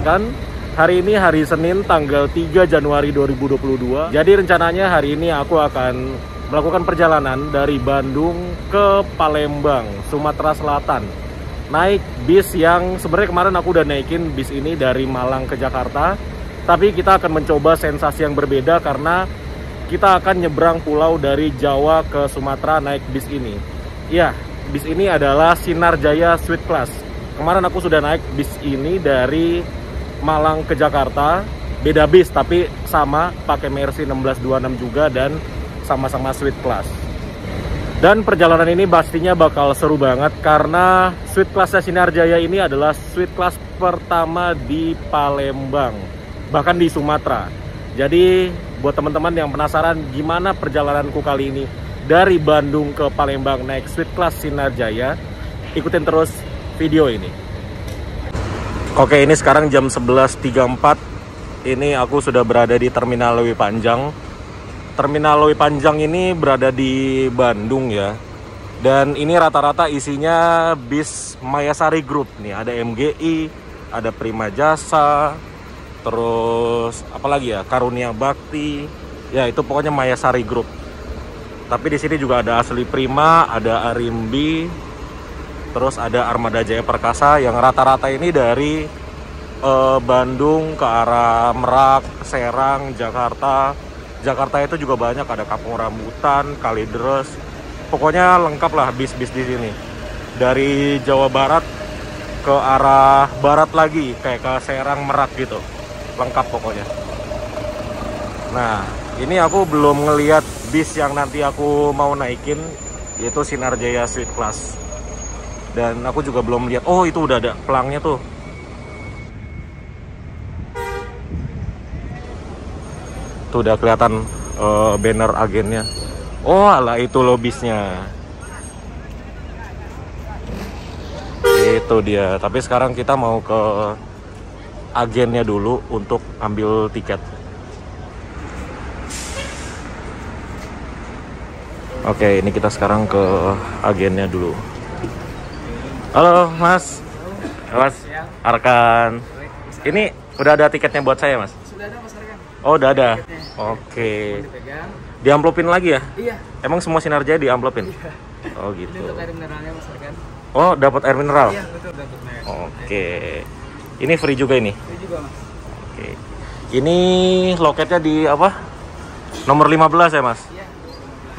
mengingatkan hari ini hari Senin tanggal 3 Januari 2022. Jadi rencananya hari ini aku akan melakukan perjalanan dari Bandung ke Palembang, Sumatera Selatan. Naik bis yang sebenarnya kemarin aku udah naikin bis ini dari Malang ke Jakarta. Tapi kita akan mencoba sensasi yang berbeda karena kita akan nyebrang pulau dari Jawa ke Sumatera naik bis ini. Ya, bis ini adalah Sinar Jaya Suite Class. Kemarin aku sudah naik bis ini dari Malang ke Jakarta, beda bis tapi sama, pakai Mercy 1626 juga dan sama-sama Suite Class. Dan perjalanan ini pastinya bakal seru banget karena Suite Class Sinar Jaya ini adalah Suite Class pertama di Palembang, bahkan di Sumatera. Jadi buat teman-teman yang penasaran gimana perjalananku kali ini dari Bandung ke Palembang naik Suite Class Sinar Jaya, ikutin terus video ini. Oke, ini sekarang jam 11.34. Ini aku sudah berada di Terminal Lewi Panjang. Terminal Lewi Panjang ini berada di Bandung ya. Dan ini rata-rata isinya bis Mayasari Group nih. Ada MGI, ada Prima Jasa, terus apalagi ya, Karunia Bakti. Ya, itu pokoknya Mayasari Group. Tapi di sini juga ada Asli Prima, ada Arimbi, terus ada Armada Jaya Perkasa yang rata-rata ini dari Bandung ke arah Merak, Serang, Jakarta. Jakarta itu juga banyak, ada Kampung Rambutan, Kalideres. Pokoknya lengkap lah bis-bis di sini. Dari Jawa Barat ke arah barat lagi, kayak ke Serang, Merak gitu. Lengkap pokoknya. Nah, ini aku belum ngeliat bis yang nanti aku mau naikin, yaitu Sinar Jaya Suite Class. Dan aku juga belum lihat. Oh, itu udah ada pelangnya tuh. Tuh udah kelihatan banner agennya. Oh, alah itu loh bisnya. Itu dia. Tapi sekarang kita mau ke agennya dulu untuk ambil tiket. Oke, ini kita sekarang ke agennya dulu. Halo Mas. Mas Arkan. Ini udah ada tiketnya buat saya Mas? Sudah ada Mas Arkan. Oh, udah ada. Tiketnya. Oke. Diamplopin lagi ya? Iya. Emang semua Sinar Jaya diamplopin? Iya. Oh gitu. Ini untuk air mineralnya Mas Arkan. Oh, dapat air mineral? Iya, betul, dapat air. Oke. Ini free juga ini? Ini juga Mas. Oke. Ini loketnya di apa? Nomor 15 ya Mas? Iya.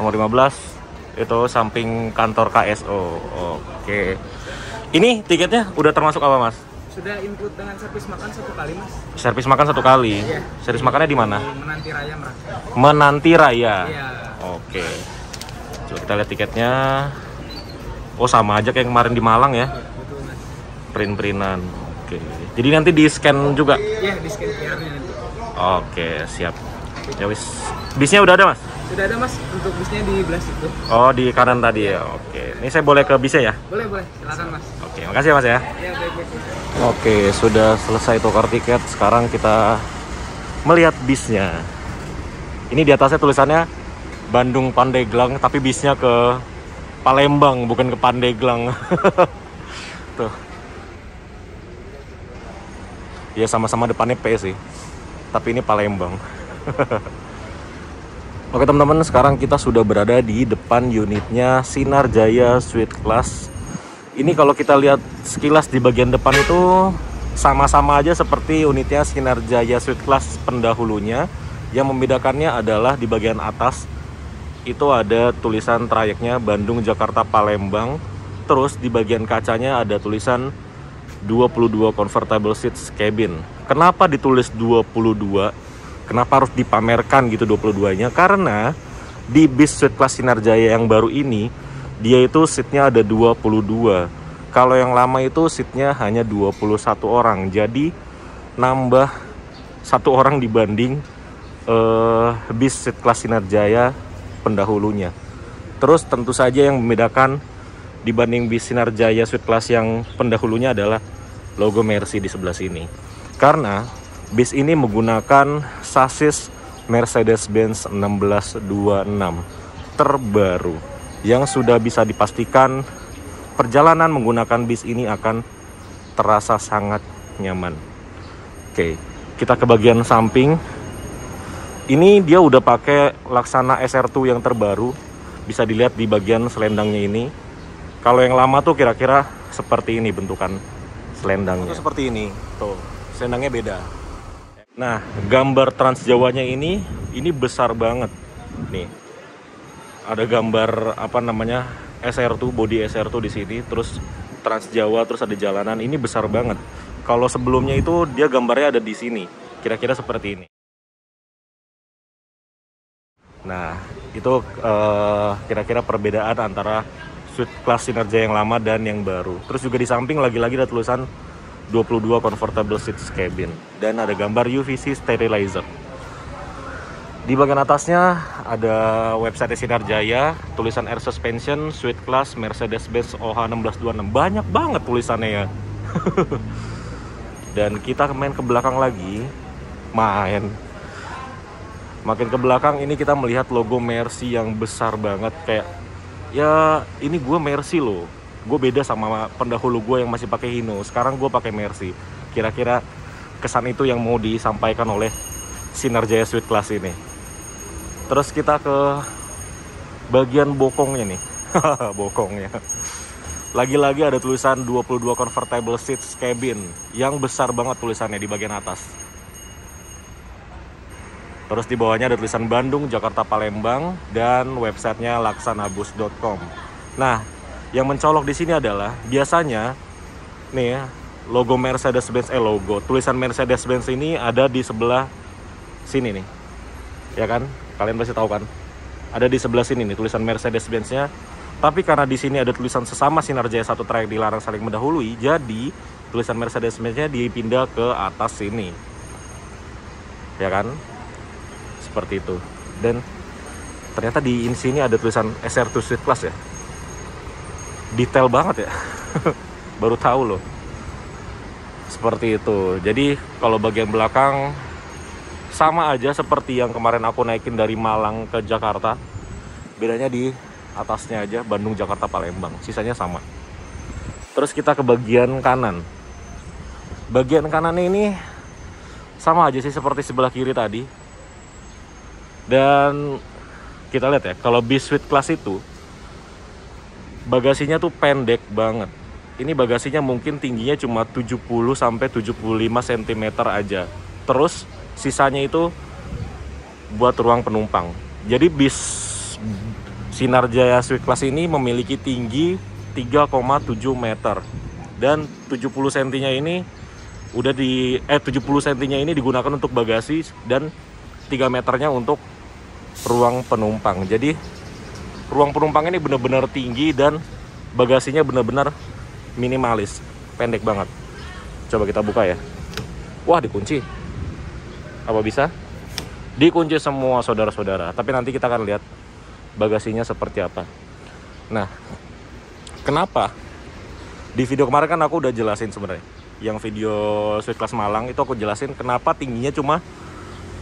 Nomor 15 itu samping kantor KSO. Oke. Ini tiketnya udah termasuk apa Mas? Sudah input dengan servis makan 1 kali Mas. Servis makan 1 kali? Iya. Servis makannya di mana? Di Menanti Raya Merak. Menanti Raya? Iya. Oke. Coba kita lihat tiketnya. Oh, sama aja kayak kemarin di Malang ya? Betul Mas. Print-printan. Oke. Jadi nanti di scan juga? Iya, di scan QR-nya nanti. Oke, siap. Ya wis. Bisnya udah ada Mas? Sudah ada Mas, untuk bisnya di belas itu. Oh, di kanan tadi ya. Oke. Ini saya boleh ke bisnya ya? Boleh, boleh. Silakan Mas. Oke, makasih ya Mas ya. Iya, baik-baik. Oke, sudah selesai tukar tiket. Sekarang kita melihat bisnya. Ini di atasnya tulisannya Bandung Pandeglang, tapi bisnya ke Palembang, bukan ke Pandeglang. Tuh. Ya sama-sama depannya P sih. Tapi ini Palembang. Oke teman-teman, sekarang kita sudah berada di depan unitnya Sinar Jaya Suite Class. Ini kalau kita lihat sekilas di bagian depan itu sama-sama aja seperti unitnya Sinar Jaya Suite Class pendahulunya. Yang membedakannya adalah di bagian atas itu ada tulisan trayeknya Bandung, Jakarta, Palembang. Terus di bagian kacanya ada tulisan 22 comfortable seats cabin. Kenapa ditulis 22? Kenapa harus dipamerkan gitu 22-nya? Karena di bis Suite Class Sinar Jaya yang baru ini, dia itu seatnya ada 22. Kalau yang lama itu seatnya hanya 21 orang. Jadi nambah 1 orang dibanding bis Suite Class Sinar Jaya pendahulunya. Terus tentu saja yang membedakan dibanding bis Sinar Jaya Suite Class yang pendahulunya adalah logo Mercy di sebelah sini. Karena bis ini menggunakan sasis Mercedes-Benz 1626 terbaru yang sudah bisa dipastikan perjalanan menggunakan bis ini akan terasa sangat nyaman. Oke, kita ke bagian samping. Ini dia udah pakai Laksana SR2 yang terbaru. Bisa dilihat di bagian selendangnya ini. Kalau yang lama tuh kira-kira seperti ini bentukan selendangnya. Seperti ini. Tuh, selendangnya beda. Nah, gambar Trans Jawanya ini besar banget. Nih. Ada gambar apa namanya? SR2, body SR2 di sini, terus Trans Jawa, terus ada jalanan. Ini besar banget. Kalau sebelumnya itu dia gambarnya ada di sini. Kira-kira seperti ini. Nah, itu kira-kira perbedaan antara Sweet Class Sinerjaya yang lama dan yang baru. Terus juga di samping lagi-lagi ada tulisan 22 Comfortable Seats Cabin. Dan ada gambar UVC Sterilizer. Di bagian atasnya ada website Sinerjaya, tulisan Air Suspension, Sweet Class, Mercedes-Benz OH1626. Banyak banget tulisannya ya. Dan kita main ke belakang lagi. Makin ke belakang ini kita melihat logo Mercy yang besar banget. Kayak, ya ini gue Mercy loh. Gue beda sama pendahulu gue yang masih pakai Hino. Sekarang gue pakai Mercy. Kira-kira kesan itu yang mau disampaikan oleh Sinerjaya Sweet Class ini. Terus kita ke bagian bokongnya nih. Bokongnya. Lagi-lagi ada tulisan 22 Comfortable Seats Cabin. Yang besar banget tulisannya di bagian atas. Terus di bawahnya ada tulisan Bandung, Jakarta, Palembang. Dan websitenya laksanabus.com. Nah, yang mencolok di sini adalah biasanya nih ya, logo Mercedes-Benz, tulisan Mercedes-Benz ini ada di sebelah sini nih. Ya kan? Kalian pasti tahu kan? Ada di sebelah sini nih tulisan Mercedes-Benz-nya. Tapi karena di sini ada tulisan sesama Sinerjaya satu trayek dilarang saling mendahului, jadi tulisan Mercedes-Benz-nya dipindah ke atas sini. Ya kan? Seperti itu. Dan ternyata di sini ada tulisan SR2 Sweet Class ya. Detail banget ya. Baru tahu loh. Seperti itu. Jadi kalau bagian belakang sama aja seperti yang kemarin aku naikin dari Malang ke Jakarta. Bedanya di atasnya aja, Bandung, Jakarta, Palembang. Sisanya sama. Terus kita ke bagian kanan. Bagian kanan ini sama aja sih seperti sebelah kiri tadi. Dan kita lihat ya, kalau bis Sweet Class itu bagasinya tuh pendek banget. Ini bagasinya mungkin tingginya cuma 70 sampai 75 cm aja. Terus sisanya itu buat ruang penumpang. Jadi bis Sinerjaya Sweet Class ini memiliki tinggi 3,7 meter. Dan 70 cm-nya ini udah 70 cm-nya ini digunakan untuk bagasi dan 3 meternya untuk ruang penumpang. Jadi ruang penumpang ini benar-benar tinggi dan bagasinya benar-benar minimalis, pendek banget. Coba kita buka ya. Wah, dikunci. Apa bisa? Dikunci semua saudara-saudara. Tapi nanti kita akan lihat bagasinya seperti apa. Nah, kenapa? Di video kemarin kan aku udah jelasin sebenarnya. Yang video Sweet Class Malang itu aku jelasin kenapa tingginya cuma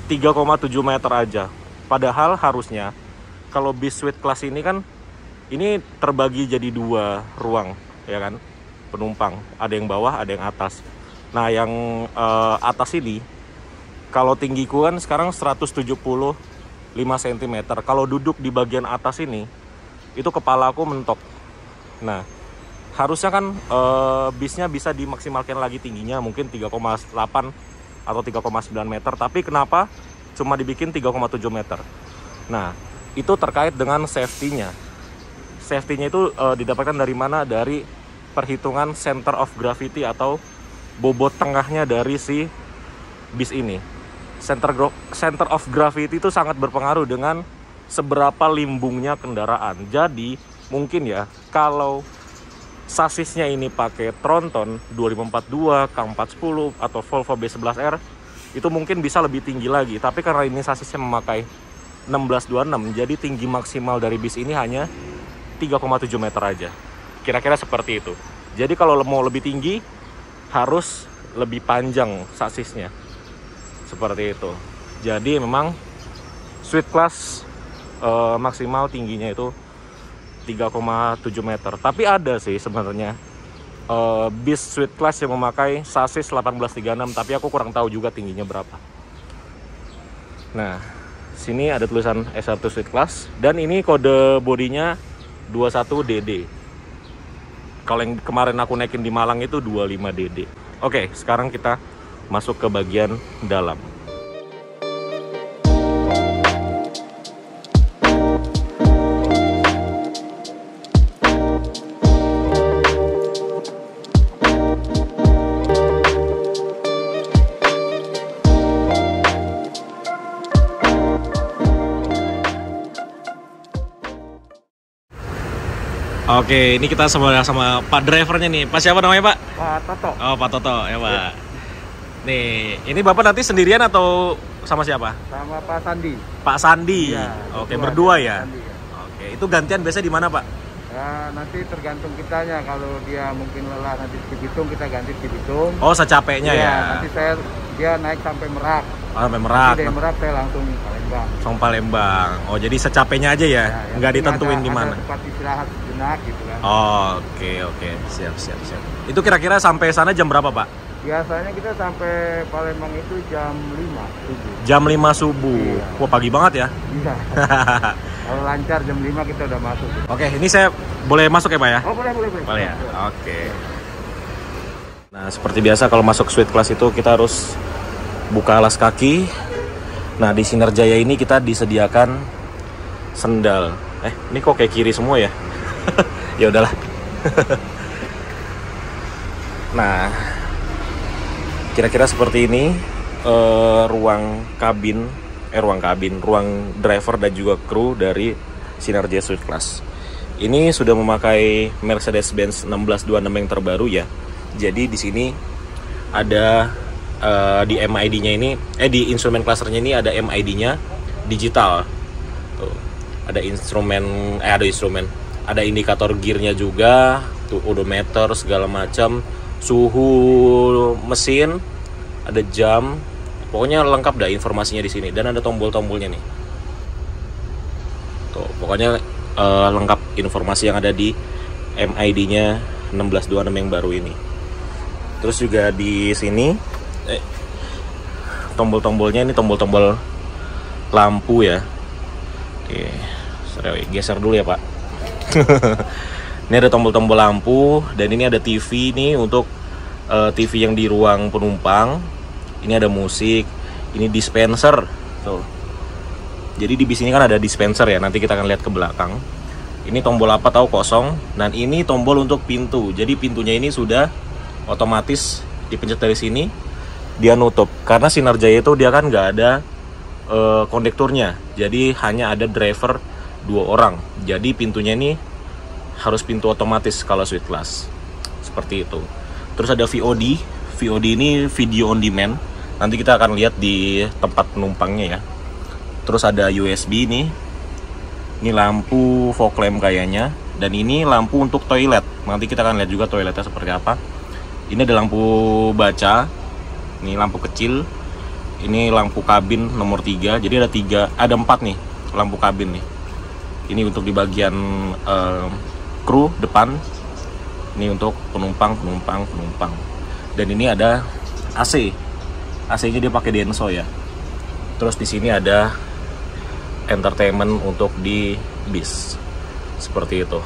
3,7 meter aja. Padahal harusnya kalau bis Sweet Class ini kan ini terbagi jadi 2 ruang, ya kan? Penumpang, ada yang bawah, ada yang atas. Nah, yang atas ini kalau tinggiku kan sekarang 175 cm. Kalau duduk di bagian atas ini itu kepala aku mentok. Nah, harusnya kan bisnya bisa dimaksimalkan lagi tingginya mungkin 3,8 atau 3,9 meter. Tapi kenapa cuma dibikin 3,7 meter? Nah, itu terkait dengan safety-nya. Safety-nya itu didapatkan dari mana? Dari perhitungan center of gravity atau bobot tengahnya dari si bis ini. Center of gravity itu sangat berpengaruh dengan seberapa limbungnya kendaraan. Jadi mungkin ya kalau sasisnya ini pakai Tronton 2542, K410 atau Volvo B11R itu mungkin bisa lebih tinggi lagi. Tapi karena ini sasisnya memakai 1626, jadi tinggi maksimal dari bis ini hanya 3,7 meter aja. Kira-kira seperti itu. Jadi kalau mau lebih tinggi harus lebih panjang sasisnya. Seperti itu. Jadi memang Sweet Class maksimal tingginya itu 3,7 meter. Tapi ada sih sebenarnya bis Sweet Class yang memakai sasis 1836, tapi aku kurang tahu juga tingginya berapa. Nah, sini ada tulisan S1 Sweet Class dan ini kode bodinya 21DD. Kalau yang kemarin aku naikin di Malang itu 25DD. Oke, sekarang kita masuk ke bagian dalam. Oke, ini kita sama Pak drivernya nih. Pak siapa namanya, Pak? Pak Toto. Oh, Pak Toto ya, Pak. Nih, ini Bapak nanti sendirian atau sama siapa? Sama Pak Sandi. Pak Sandi. Ya, Oke, berdua ya. Sandi, ya. Oke, itu gantian biasanya di mana, Pak? Ya, nanti tergantung kitanya. Kalau dia mungkin lelah nanti di Cibitung, kita ganti di Cibitung. Oh, secapeknya ya. Nanti dia naik sampai Merak. Oh, sampai Merak. Nanti dari Merak saya langsung Palembang. Song Palembang. Oh, jadi secapeknya aja ya? Nggak ditentuin di mana? Ada tempat istirahat sejenak gitu kan. Oh, oke. Siap. Itu kira-kira sampai sana jam berapa, Pak? Biasanya kita sampai Palembang itu jam 5 subuh. Jam 5 subuh. Iya. Wah, pagi banget ya. Iya. Kalau lancar jam 5 kita udah masuk. Oke, ini saya boleh masuk ya, Pak ya? Oh, boleh. Boleh ya? Oke. Nah, seperti biasa kalau masuk Sweet Class itu kita harus buka alas kaki. Nah, di Sinarjaya ini kita disediakan sendal. Ini kok kayak kiri semua ya? Ya udahlah. Nah, kira-kira seperti ini ruang driver dan juga kru dari Sinarjaya Sweet Class. Ini sudah memakai Mercedes-Benz 1626 yang terbaru ya. Jadi di sini ada di MID-nya ini, di instrumen clusternya ini ada MID-nya digital. Tuh, ada instrumen, ada indikator gearnya juga, tuh odometer segala macam, suhu mesin, ada jam, pokoknya lengkap dah informasinya di sini. Dan ada tombol-tombolnya nih. Tuh, pokoknya lengkap informasi yang ada di MID-nya 1626 yang baru ini. Terus juga di sini tombol-tombolnya ini tombol-tombol lampu ya. Oke, geser dulu ya, Pak. Ini ada tombol-tombol lampu dan ini ada TV nih untuk TV yang di ruang penumpang. Ini ada musik, ini dispenser. Tuh. Jadi di bis ini kan ada dispenser ya. Nanti kita akan lihat ke belakang. Ini tombol apa tahu kosong. Dan ini tombol untuk pintu. Jadi pintunya ini sudah otomatis dipencet dari sini dia nutup, karena Sinarjaya itu dia kan nggak ada kondekturnya, jadi hanya ada driver 2 orang, jadi pintunya ini harus pintu otomatis kalau Sweet Class seperti itu. Terus ada VOD ini video on demand, nanti kita akan lihat di tempat penumpangnya ya. Terus ada USB ini lampu fog lamp kayaknya, dan ini lampu untuk toilet, nanti kita akan lihat juga toiletnya seperti apa. Ini ada lampu baca, ini lampu kecil, ini lampu kabin nomor 3. Jadi ada 4 nih lampu kabin nih. Ini untuk di bagian kru depan. Ini untuk penumpang. Dan ini ada AC. AC-nya dia pakai Denso ya. Terus di sini ada entertainment untuk di bis. Seperti itu.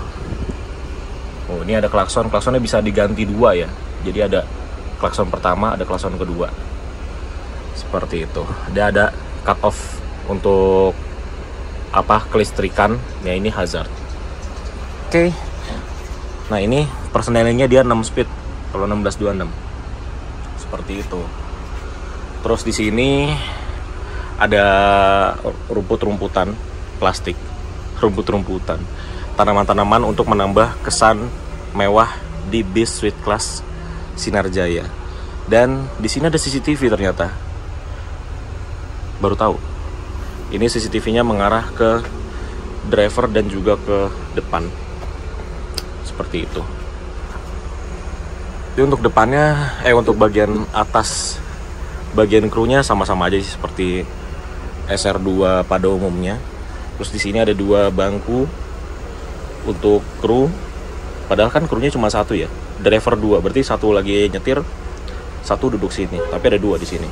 Oh, ini ada klakson. Klaksonnya bisa diganti 2 ya. Jadi ada klakson pertama, ada klakson kedua. Seperti itu. Dia ada cut off untuk kelistrikan. Ya, ini hazard. Oke. Nah, ini persnelingnya dia 6 speed kalau 1626. Seperti itu. Terus di sini ada rumput-rumputan plastik. Rumput-rumputan. Tanaman-tanaman untuk menambah kesan mewah di bis Sweet Class Sinarjaya. Dan di sini ada CCTV ternyata. Baru tahu. Ini CCTV-nya mengarah ke driver dan juga ke depan. Seperti itu. Jadi untuk depannya, untuk bagian atas, bagian krunya sama-sama aja sih seperti SR2 pada umumnya. Terus di sini ada 2 bangku untuk kru. Padahal kan krunya cuma 1 ya. driver 2, berarti satu lagi nyetir, satu duduk sini, tapi ada 2 di sini.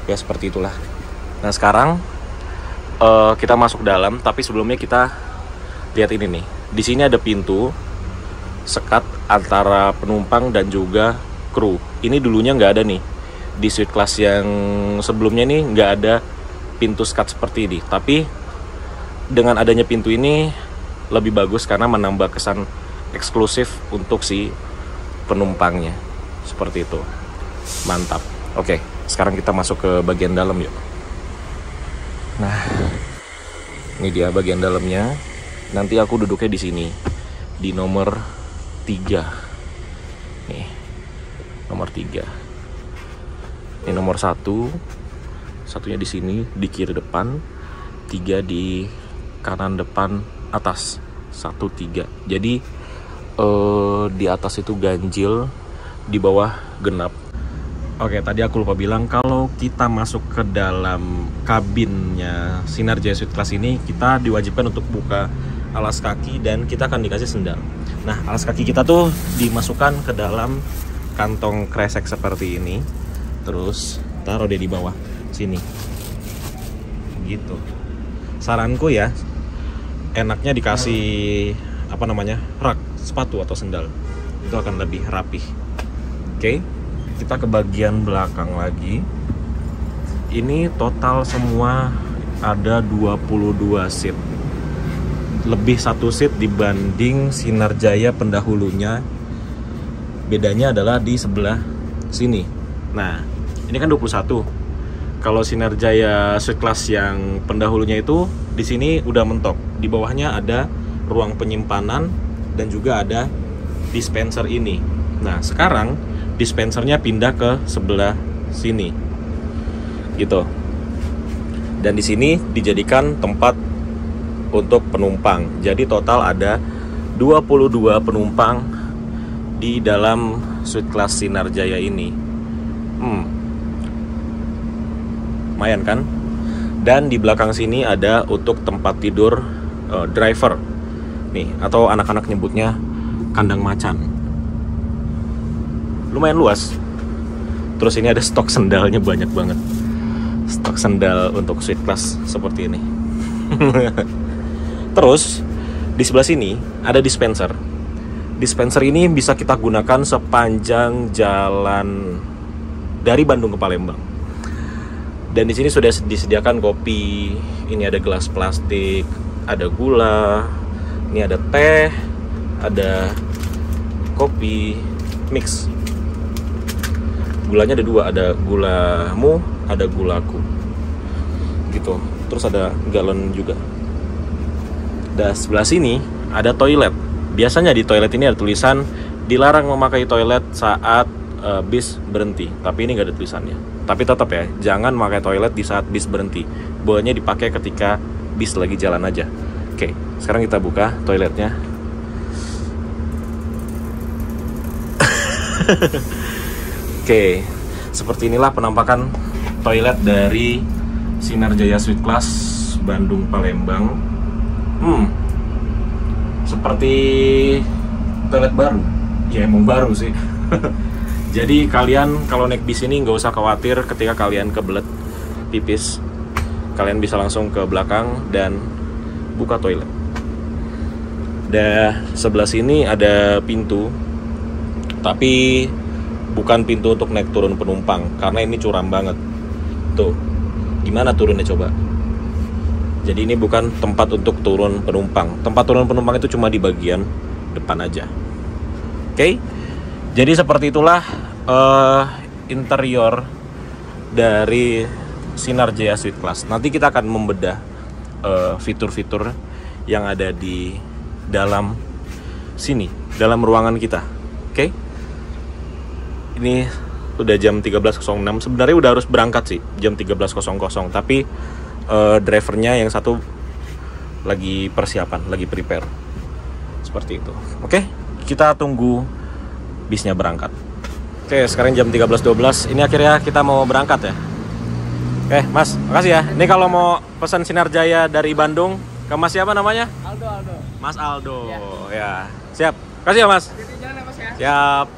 Ya seperti itulah. Nah sekarang kita masuk dalam, tapi sebelumnya kita lihat ini nih. Di sini ada pintu sekat antara penumpang dan juga kru. Ini dulunya nggak ada nih. Di suite class yang sebelumnya nih nggak ada pintu sekat seperti ini. Tapi dengan adanya pintu ini lebih bagus karena menambah kesan eksklusif untuk si penumpangnya. Seperti itu. Mantap. Oke, sekarang kita masuk ke bagian dalam yuk. Nah, ini dia bagian dalamnya. Nanti aku duduknya di sini, di nomor 3. Nih, nomor 3. Ini nomor 1. Satunya di sini, di kiri depan. 3 di kanan depan atas. 1, 3. Jadi di atas itu ganjil, di bawah genap. Oke, tadi aku lupa bilang kalau kita masuk ke dalam kabinnya Sinar Jaya Suite Class ini, kita diwajibkan untuk buka alas kaki dan kita akan dikasih sendal. Nah, alas kaki kita tuh dimasukkan ke dalam kantong kresek seperti ini. Terus taruh dia di bawah sini. Gitu. Saranku ya, enaknya dikasih rak sepatu atau sendal. Itu akan lebih rapih. Oke. Kita ke bagian belakang lagi. Ini total semua ada 22 seat. Lebih 1 seat dibanding Sinar Jaya pendahulunya. Bedanya adalah di sebelah sini. Nah, ini kan 21. Kalau Sinar Jaya Suite Class yang pendahulunya itu di sini udah mentok. Di bawahnya ada ruang penyimpanan dan juga ada dispenser ini. Nah, sekarang dispensernya pindah ke sebelah sini, gitu. Dan di sini dijadikan tempat untuk penumpang. Jadi total ada 22 penumpang di dalam Suite Class Sinar Jaya ini. Lumayan kan? Dan di belakang sini ada untuk tempat tidur driver. Nih, atau anak-anak nyebutnya kandang macan. Lumayan luas. Terus ini ada stok sendalnya banyak banget. Stok sendal untuk Suite Class seperti ini. Terus di sebelah sini ada dispenser. Dispenser ini bisa kita gunakan sepanjang jalan dari Bandung ke Palembang. Dan di sini sudah disediakan kopi. Ini ada gelas plastik, ada gula, ini ada teh, ada kopi mix. Gulanya ada 2, ada gulamu, ada gulaku, gitu. Terus ada galon juga. Dan sebelah sini ada toilet. Biasanya di toilet ini ada tulisan dilarang memakai toilet saat bis berhenti. Tapi ini nggak ada tulisannya. Tapi tetap ya, jangan memakai toilet di saat bis berhenti. Bolehnya dipakai ketika bis lagi jalan aja. Oke, sekarang kita buka toiletnya. Oke, seperti inilah penampakan toilet dari Sinar Jaya Suite Class Bandung Palembang. Seperti toilet baru. Ya emang baru sih. Jadi kalian kalau naik bis ini nggak usah khawatir ketika kalian kebelet pipis. Kalian bisa langsung ke belakang dan buka toilet. Dan sebelah sini ada pintu, tapi bukan pintu untuk naik turun penumpang karena ini curam banget. Tuh, gimana turunnya coba? Jadi ini bukan tempat untuk turun penumpang. Tempat turun penumpang itu cuma di bagian depan aja. Oke? Jadi seperti itulah interior dari Sinar Jaya Suite Class. Nanti kita akan membedah fitur-fitur yang ada di dalam sini, dalam ruangan kita. Oke? Ini udah jam 13.06. Sebenarnya udah harus berangkat sih jam 13.00, tapi drivernya yang satu lagi persiapan, lagi prepare. Seperti itu. Oke? Kita tunggu bisnya berangkat. Oke, sekarang jam 13.12. Ini akhirnya kita mau berangkat ya. Oke, Mas, makasih ya. Ini kalau mau pesan Sinar Jaya dari Bandung, ke Mas siapa namanya? Aldo. Mas Aldo. Ya. Siap. Makasih ya, Mas. Jadi jalan ya, Mas ya. Yap.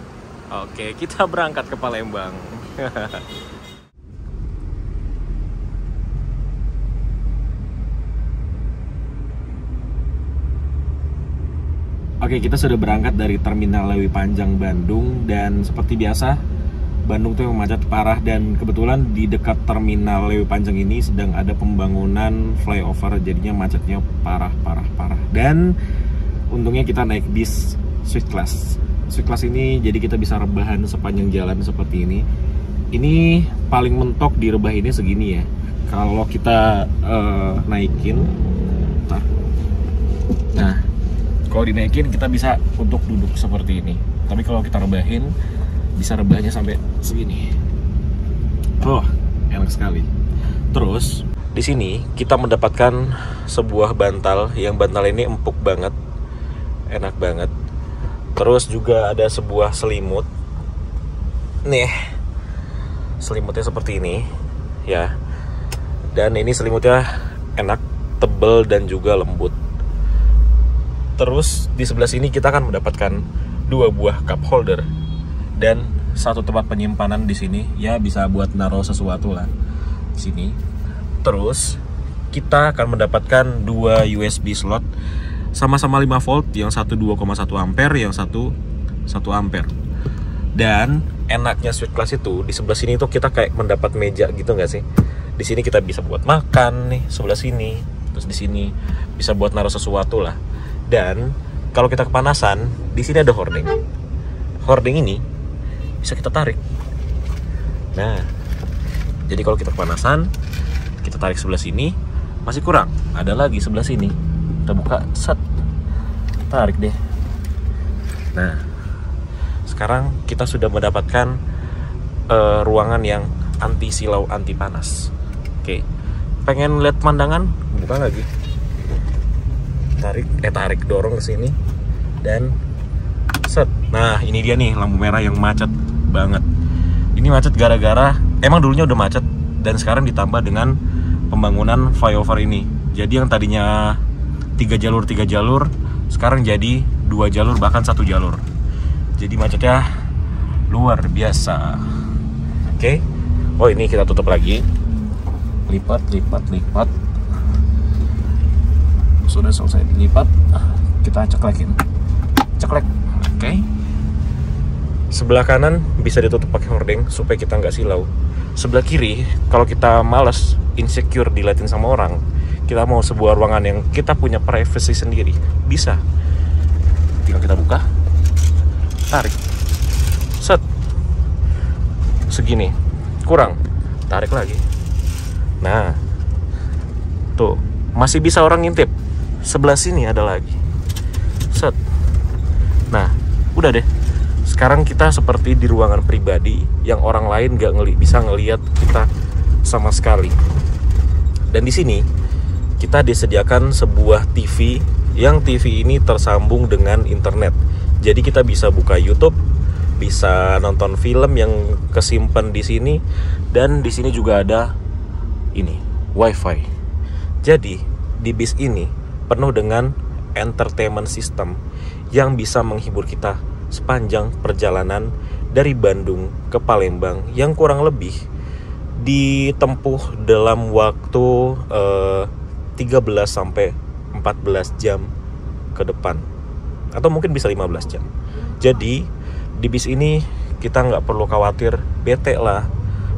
Oke, kita berangkat ke Palembang. Oke, kita sudah berangkat dari Terminal Lewi Panjang Bandung. Dan seperti biasa, Bandung tuh macet parah. Dan kebetulan di dekat Terminal Lewi Panjang ini sedang ada pembangunan flyover. Jadinya macetnya parah. Dan untungnya kita naik bis Swift Class. Swift Class ini jadi kita bisa rebahan sepanjang jalan seperti ini. Ini paling mentok di rebah ini segini ya. Kalau kita naikin, nah kalau dinaikin kita bisa untuk duduk seperti ini. Tapi kalau kita rebahin, bisa rebahnya sampai segini. Oh, enak sekali. Terus di sini kita mendapatkan sebuah bantal. Yang bantal ini empuk banget, enak banget. Terus juga ada sebuah selimut. Nih, selimutnya seperti ini, ya. Dan ini selimutnya enak, tebal dan juga lembut. Terus di sebelah sini kita akan mendapatkan 2 buah cup holder dan 1 tempat penyimpanan di sini, ya bisa buat naruh sesuatu lah di sini. Terus kita akan mendapatkan 2 USB slot sama-sama 5 volt, yang satu 2,1 ampere, yang satu 1 ampere. Dan enaknya Swift Class itu di sebelah sini tuh kita kayak mendapat meja gitu nggak sih? Di sini kita bisa buat makan nih, sebelah sini. Terus di sini bisa buat naruh sesuatu lah. Dan kalau kita kepanasan, di sini ada hording. Hording ini bisa kita tarik. Nah, jadi kalau kita kepanasan, kita tarik sebelah sini, masih kurang. Ada lagi sebelah sini. Kita buka, set, tarik deh. Nah, sekarang kita sudah mendapatkan ruangan yang anti silau, anti panas. Oke, pengen lihat pemandangan? Buka lagi. Tarik, dorong ke sini dan set. Nah, ini dia nih lampu merah yang macet banget. Ini macet gara-gara emang dulunya udah macet dan sekarang ditambah dengan pembangunan flyover ini. Jadi yang tadinya 3 jalur sekarang jadi 2 jalur, bahkan 1 jalur. Jadi macetnya luar biasa. Oke. Oh, ini kita tutup lagi. Lipat. Sudah selesai dilipat, kita ceklekin. Ceklek. Oke. Sebelah kanan bisa ditutup pakai hording supaya kita nggak silau. Sebelah kiri, kalau kita males, insecure diliatin sama orang, kita mau sebuah ruangan yang kita punya privacy sendiri, bisa. Tinggal kita buka, tarik, set, segini, kurang, tarik lagi. Nah, tuh masih bisa orang ngintip. Sebelah sini ada lagi, set. Nah, udah deh. Sekarang kita seperti di ruangan pribadi yang orang lain nggak bisa ngelihat kita sama sekali. Dan di sini kita disediakan sebuah TV, yang TV ini tersambung dengan internet. Jadi kita bisa buka YouTube, bisa nonton film yang kesimpan di sini, dan di sini juga ada ini WiFi. Jadi di bis ini penuh dengan entertainment system yang bisa menghibur kita sepanjang perjalanan dari Bandung ke Palembang, yang kurang lebih ditempuh dalam waktu 13 sampai 14 jam ke depan, atau mungkin bisa 15 jam. Jadi di bis ini kita nggak perlu khawatir bete lah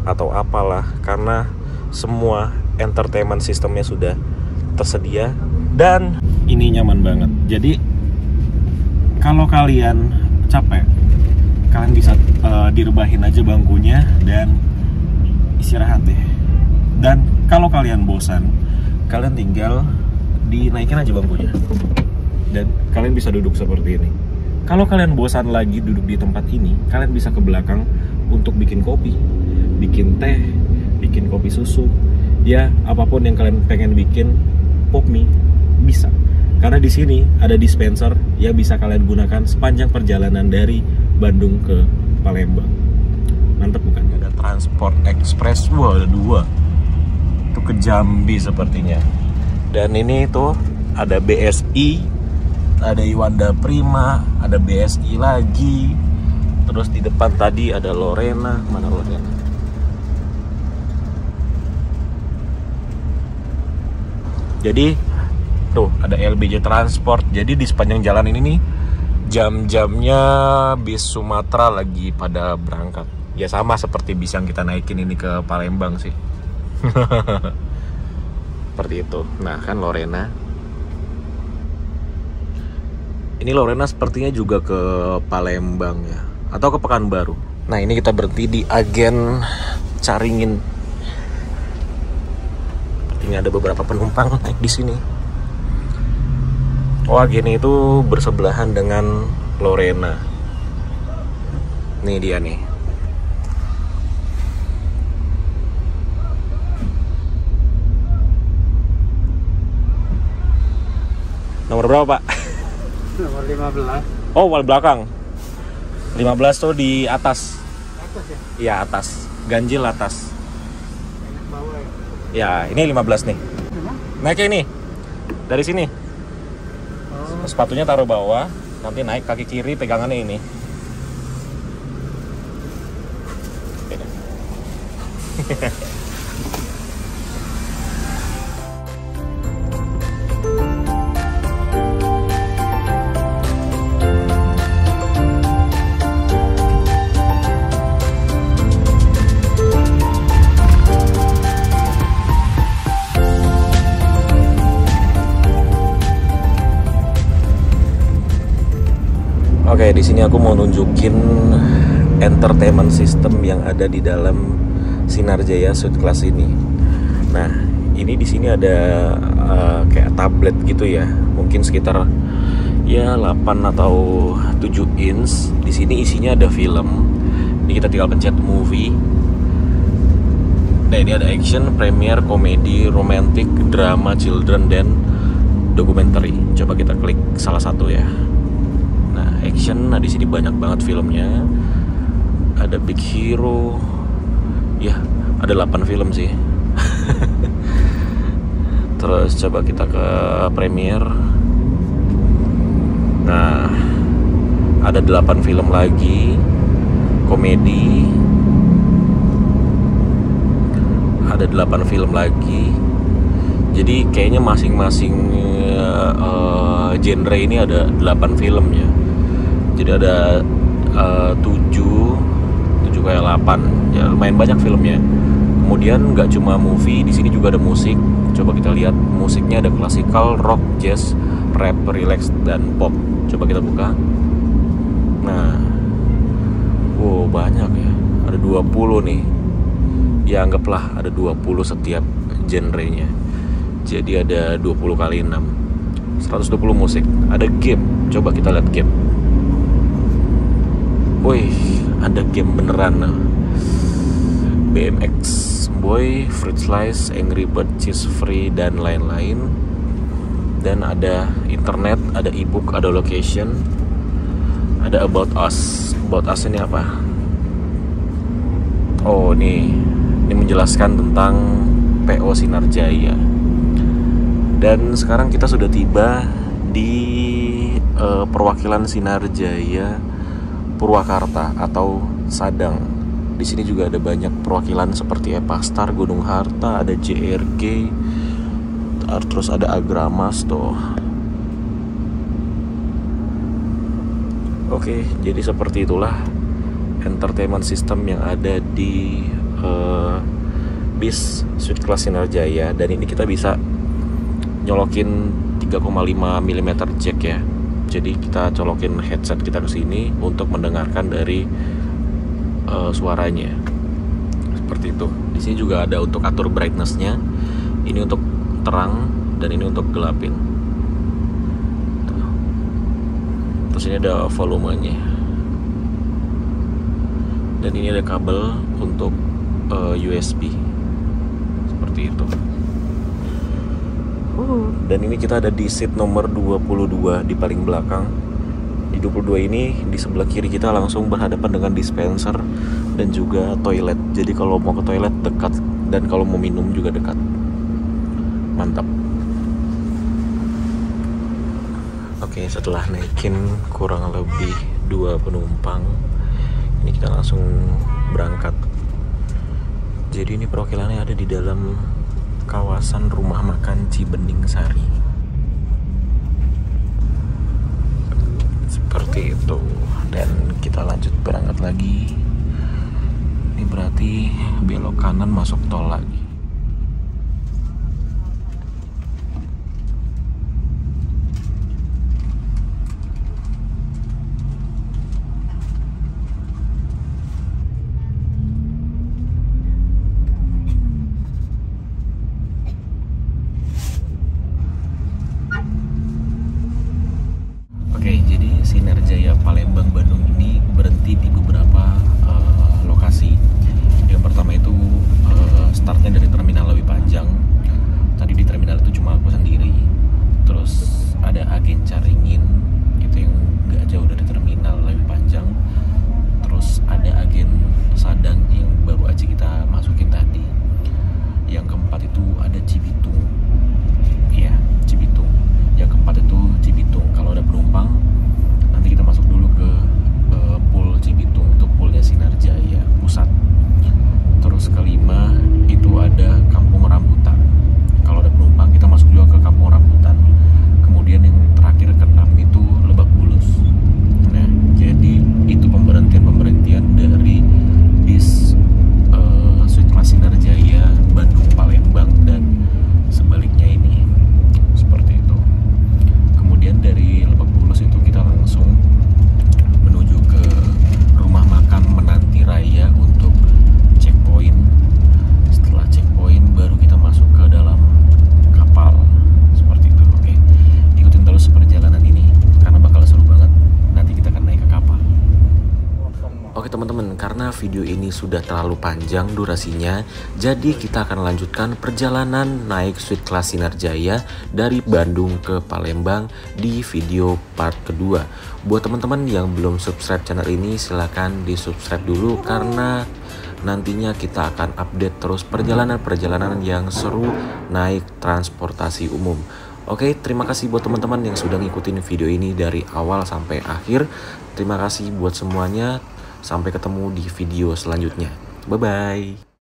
atau apalah, karena semua entertainment sistemnya sudah tersedia dan ini nyaman banget. Jadi kalau kalian capek, kalian bisa direbahin aja bangkunya dan istirahat deh. Dan kalau kalian bosan, kalian tinggal dinaikin aja bangkunya dan kalian bisa duduk seperti ini. Kalau kalian bosan lagi duduk di tempat ini, kalian bisa ke belakang untuk bikin kopi, bikin teh, bikin kopi susu, ya apapun yang kalian pengen bikin, pop mie, bisa. Karena di sini ada dispenser yang bisa kalian gunakan sepanjang perjalanan dari Bandung ke Palembang. Mantap bukan? Ada Transport Express, wah ada 2. Itu ke Jambi sepertinya. Dan ini tuh ada BSI, ada Iwanda Prima, ada BSI lagi, Terus di depan tadi ada Lorena. Mana Lorena? Jadi tuh ada LBJ Transport. Jadi di sepanjang jalan ini nih jam-jamnya bis Sumatera lagi pada berangkat. Ya sama seperti bis yang kita naikin ini ke Palembang sih. Seperti itu. Nah kan Lorena. Ini Lorena sepertinya juga ke Palembang ya, atau ke Pekanbaru. Nah ini kita berhenti di Agen Caringin. Sepertinya ada beberapa penumpang naik di sini. Oh Agen itu bersebelahan dengan Lorena. Nih dia nih. Nomor berapa Pak? Nomor 15. Oh, wal belakang. 15 tuh di atas. Atas ya? Iya, atas. Ganjil atas. Bawah ya? Ya, ini 15 nih. Memang? Naiknya ini. Dari sini. Oh. Sepatunya taruh bawah, nanti naik kaki kiri pegangannya ini. Beda. Oke, di sini aku mau nunjukin entertainment system yang ada di dalam Sinarjaya Suite Class ini. Nah, ini di sini ada kayak tablet gitu ya, mungkin sekitar ya 8 atau 7 inch. Di sini isinya ada film. Ini kita tinggal pencet movie. Nah, ini ada action, premier, komedi, romantic, drama, children, dan documentary. Coba kita klik salah satu ya. Nah, action, nah di sini banyak banget filmnya. Ada Big Hero. Ya, ada 8 film sih. Terus coba kita ke Premiere. Nah, ada 8 film lagi. Komedi. Ada 8 film lagi. Jadi kayaknya masing-masing genre ini ada 8 film ya. Jadi ada 7 kayak 8 ya, lumayan banyak filmnya. Kemudian nggak cuma movie, di sini juga ada musik. Coba kita lihat musiknya, ada klasikal, rock, jazz, rap, relax, dan pop. Coba kita buka. Nah, wow banyak ya, ada 20 nih. Ya anggaplah ada 20 setiap genrenya. Jadi ada 20 kali 6, 120 musik. Ada game, coba kita lihat game. Wih, ada game beneran. BMX Boy, Fruit Slice, Angry Bird, Cheese Free, dan lain-lain. Dan ada internet, ada ebook, ada location, ada About Us. About Us ini apa? Oh, ini menjelaskan tentang PO Sinarjaya. Dan sekarang kita sudah tiba di perwakilan Sinarjaya Purwakarta atau Sadang. Di sini juga ada banyak perwakilan seperti Epastar, Gunung Harta, ada JRG, terus ada Agramas tuh. Oke, jadi seperti itulah entertainment system yang ada di bis Suite Class Sinarjaya. Dan ini kita bisa nyolokin 3,5 mm jack ya. Jadi kita colokin headset kita ke sini untuk mendengarkan dari suaranya. Seperti itu. Di sini juga ada untuk atur brightness-nya. Ini untuk terang dan ini untuk gelapin. Terus ini ada volumenya. Dan ini ada kabel untuk USB. Seperti itu. Dan ini kita ada di seat nomor 22 di paling belakang. Di 22 ini di sebelah kiri kita langsung berhadapan dengan dispenser dan juga toilet. Jadi kalau mau ke toilet dekat dan kalau mau minum juga dekat. Mantap. Oke, setelah naikin kurang lebih 2 penumpang, Ini kita langsung berangkat. Jadi ini perwakilannya ada di dalam kawasan rumah makan Cibening Sari. Seperti itu. Dan kita lanjut berangkat lagi. Ini berarti belok kanan masuk tol lagi. Oke, jadi Sinar Jaya Palembang Bandung ini berhenti di beberapa lokasi. Yang pertama itu startnya dari Terminal Lewi Panjang. Tadi di terminal itu cuma aku sendiri. Terus ada Agen Caringin, itu yang nggak jauh dari Terminal Lewi Panjang. Terus ada Agen Sadang yang baru aja kita masukin tadi. Yang keempat itu ada Cibitung. Iya, Cibitung. Yang keempat itu Cibitung. Kalau ada penumpang, nanti kita masuk dulu ke pool Cibitung, itu poolnya Sinar Jaya Pusat. Terus kelima itu ada Kampung Rambutan. Kalau ada penumpang, kita masuk juga ke Kampung Rambutan. Kemudian yang terakhir keenam itu Lebak Bulus. Nah, jadi itu pemberhentian dari bis Sweet Class Sinar Jaya Bandung Palembang dan sebaliknya ini. Seperti itu. Kemudian dari Lebak Bulus itu kita langsung menuju ke rumah makan Menanti Raya untuk checkpoint. Setelah checkpoint baru kita masuk ke dalam kapal. Seperti itu. Oke. Ikutin terus perjalanan ini karena bakal seru banget. Nanti kita akan naik ke kapal. Oke teman-teman, karena video ini sudah terlalu panjang durasinya, jadi kita akan lanjutkan perjalanan naik Sweet Class Sinar Jaya dari Bandung ke Palembang di video part kedua. Buat teman-teman yang belum subscribe channel ini, silahkan di subscribe dulu karena nantinya kita akan update terus perjalanan-perjalanan yang seru naik transportasi umum. Oke, terima kasih buat teman-teman yang sudah ngikutin video ini dari awal sampai akhir. Terima kasih buat semuanya. Sampai ketemu di video selanjutnya. Bye-bye.